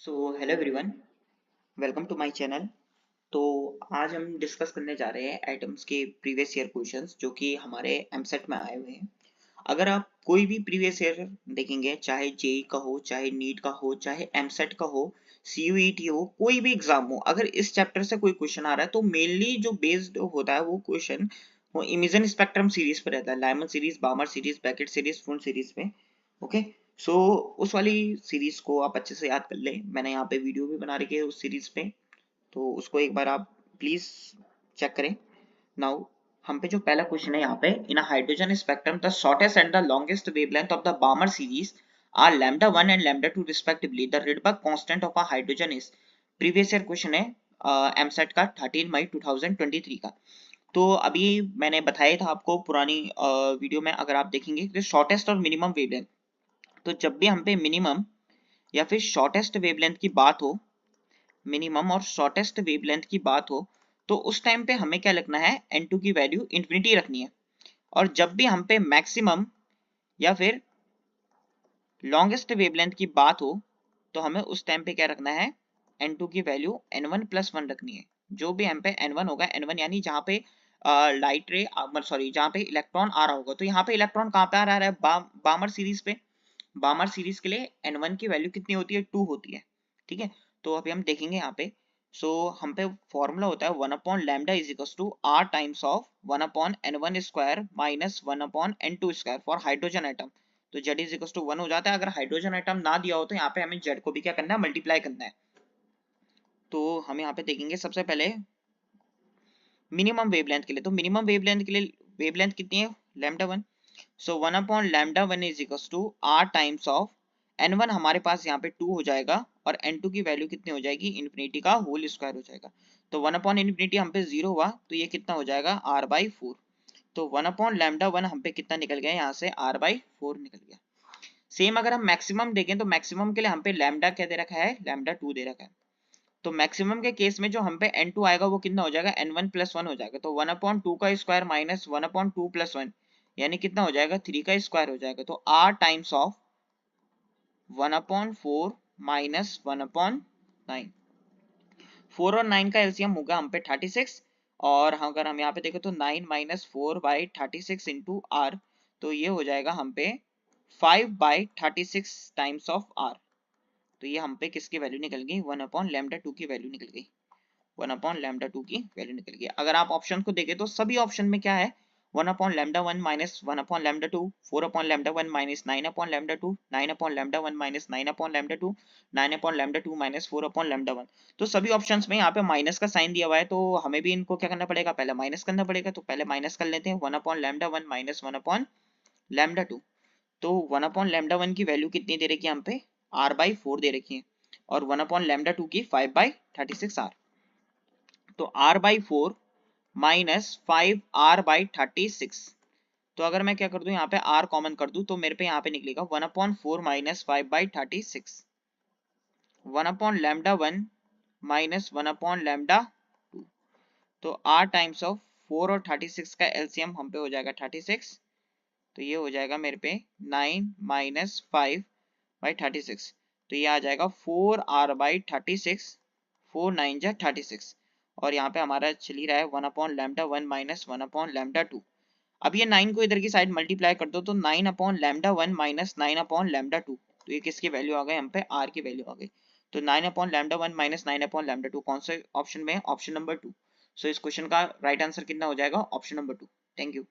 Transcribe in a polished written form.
So hello everyone, welcome to my channel. तो आज हम डिस्कस करने जा रहे हैं एटम्स के प्रीवियस ईयर क्वेश्चंस जो कि हमारे एमसेट में आए हुए हैं। अगर आप कोई भी प्रीवियस ईयर देखेंगे, चाहे जेई का हो, चाहे नीट का हो, चाहे एमसेट का हो, सीयूईटी हो, कोई भी एग्जाम हो, अगर इस चैप्टर से कोई क्वेश्चन आ रहा है तो मेनली जो बेस्ड होता है वो क्वेश्चन वो इमेजन स्पेक्ट्रम सीरीज पर रहता है। Lyman series, Balmer series, Brackett series, Pfund series में। ओके, सो उस वाली सीरीज को आप अच्छे से याद कर लें। मैंने यहाँ पे वीडियो भी बना रखी है उस सीरीज पे, तो उसको एक बार आप प्लीज चेक करें। नाउ हम पे जो पहला क्वेश्चन है यहाँ पे, in a hydrogen spectrum the shortest and the longest wavelength of the Balmer series are lambda 1 and lambda 2 respectively. The Rydberg constant of a hydrogen is. Previous year question है EAMCET का 13 मई 2023 का। तो अभी मैंने बताया था आपको पुरानी वीडियो में, अगर आप देखेंगे शॉर्टेस्ट और मिनिमम वेवलेंथ, तो जब भी हम पे मिनिमम या फिर शॉर्टेस्ट वेवलेंथ की बात हो, मिनिमम और शॉर्टेस्ट वेवलेंथ की बात हो, तो उस टाइम पे हमें क्या लिखना है, n2 की वैल्यू इंफिनिटी रखनी है। और जब भी हम पे मैक्सिमम या फिर लॉन्गेस्ट वेवलेंथ की बात हो, तो हमें उस टाइम पे क्या रखना है, n2 की वैल्यू n1+1 रखनी है। जो भी हम पे n1 होगा, n1 यानी जहाँ पे लाइट रे, सॉरी, जहाँ पे इलेक्ट्रॉन आ रहा होगा, तो यहाँ पे इलेक्ट्रॉन कहाँ पे आ रहा है, बामर सीरीज पे। बामर सीरीज के लिए n1 की वैल्यू कितनी होती है, 2 होती है। ठीक है, तो अभी हम देखेंगे यहाँ पे। सो हम पे फॉर्मूला होता है 1/λ is equals to r times of 1/n1 square minus 1/n2 square for hydrogen atom. तो z इज इक्वल्स टू 1 हो जाता है। अगर हाइड्रोजन एटम ना दिया हो तो यहाँ पे हमें z को भी क्या करना है, मल्टीप्लाई करना है। तो हम यहाँ पे देखेंगे सबसे पहले मिनिमम वेवलेंथ के लिए। तो मिनिमम वेवलेंथ के लिए वेवलेंथ कितनी है, λ1। So 1/λ1 is equals to r times of n1, हमारे पास यहाँ पे 2 हो जाएगा, और n2 की वैल्यू कितनी हो जाएगी, इन्फिनिटी का होल स्क्वायर हो जाएगा। तो 1/∞ हम पे 0 हुआ, तो ये कितना हो जाएगा, r/4। तो 1/λ1 हम पे कितना निकल गया, यहाँ से r/4 निकल गया। सेम अगर हम मैक्सिमम देखें तो मैक्सिमम के लिए हम पे लैम्डा क्या दे रखा है, λ2 दे रखा है। तो मैक्सिमम के केस में जो हम पे n2 आएगा वो कितना हो जाएगा, n1+1 हो जाएगा। तो 1/2 का स्क्वायर माइनस 1/2+1 यानी कितना हो जाएगा, 3 का स्क्वायर हो जाएगा। तो r टाइम्स ऑफ 1/4 माइनस 1/9, 4 और 9 का एलसीएम होगा हम पे 36। और अगर हम यहाँ पे देखें तो 9 माइनस 4/36 इंटू आर, तो ये हो जाएगा हम पे 5/36 टाइम्स ऑफ आर। तो ये हम पे किसकी वैल्यू निकल गई, 1/λ2 की वैल्यू निकल गई। 1/λ2 की वैल्यू निकल गई। अगर आप ऑप्शन को देखें तो सभी ऑप्शन में क्या है, 1/λ1 माइनस 1/λ2, 4/λ1 माइनस 9/λ2, 9/λ1 माइनस 9/λ2, 9/λ2 माइनस 4/λ1। तो सभी ऑप्शंस में यहाँ पे माइनस का साइन दिया हुआ है, तो हमें भी इनको क्या करना पड़ेगा, पहले माइनस करना पड़ेगा। तो पहले माइनस कर लेते हैं, 1/λ1 माइनस 1/λ2। तो 1/λ1 की वैल्यू कितनी दे रखी है हम पे, r/4 दे रखी है, और 1/λ2 की 5/36 r। तो r/4 माइनस 5r/36। तो अगर मैं क्या कर दूं, यहाँ पे r कॉमन कर दूं, तो मेरे पे यहाँ पे निकलेगा 1/4 माइनस 5/36, 1/λ1 माइनस 1/λ2। तो r टाइम्स ऑफ 4 और 36 का एलसीएम हम पे हो जाएगा 36। तो ये हो जाएगा मेरे पे 9 माइनस 5/36। तो ये आ जाएगा 4r/36, 4 9 जा 36। और यहाँ पे हमारा चल ही रहा है 1/λ1 माइनस 1/λ2। अब ये 9 को इधर की साइड मल्टीप्लाई कर दो, तो 9/λ1 माइनस 9/λ2। तो ये किसकी वैल्यू आ गई, हम पे r की वैल्यू आ गई। तो 9/λ1 माइनस 9/λ2 कौन से ऑप्शन में है, ऑप्शन नंबर 2। सो इस क्वेश्चन का राइट आंसर कितना हो जाएगा, ऑप्शन नंबर 2। Thank you.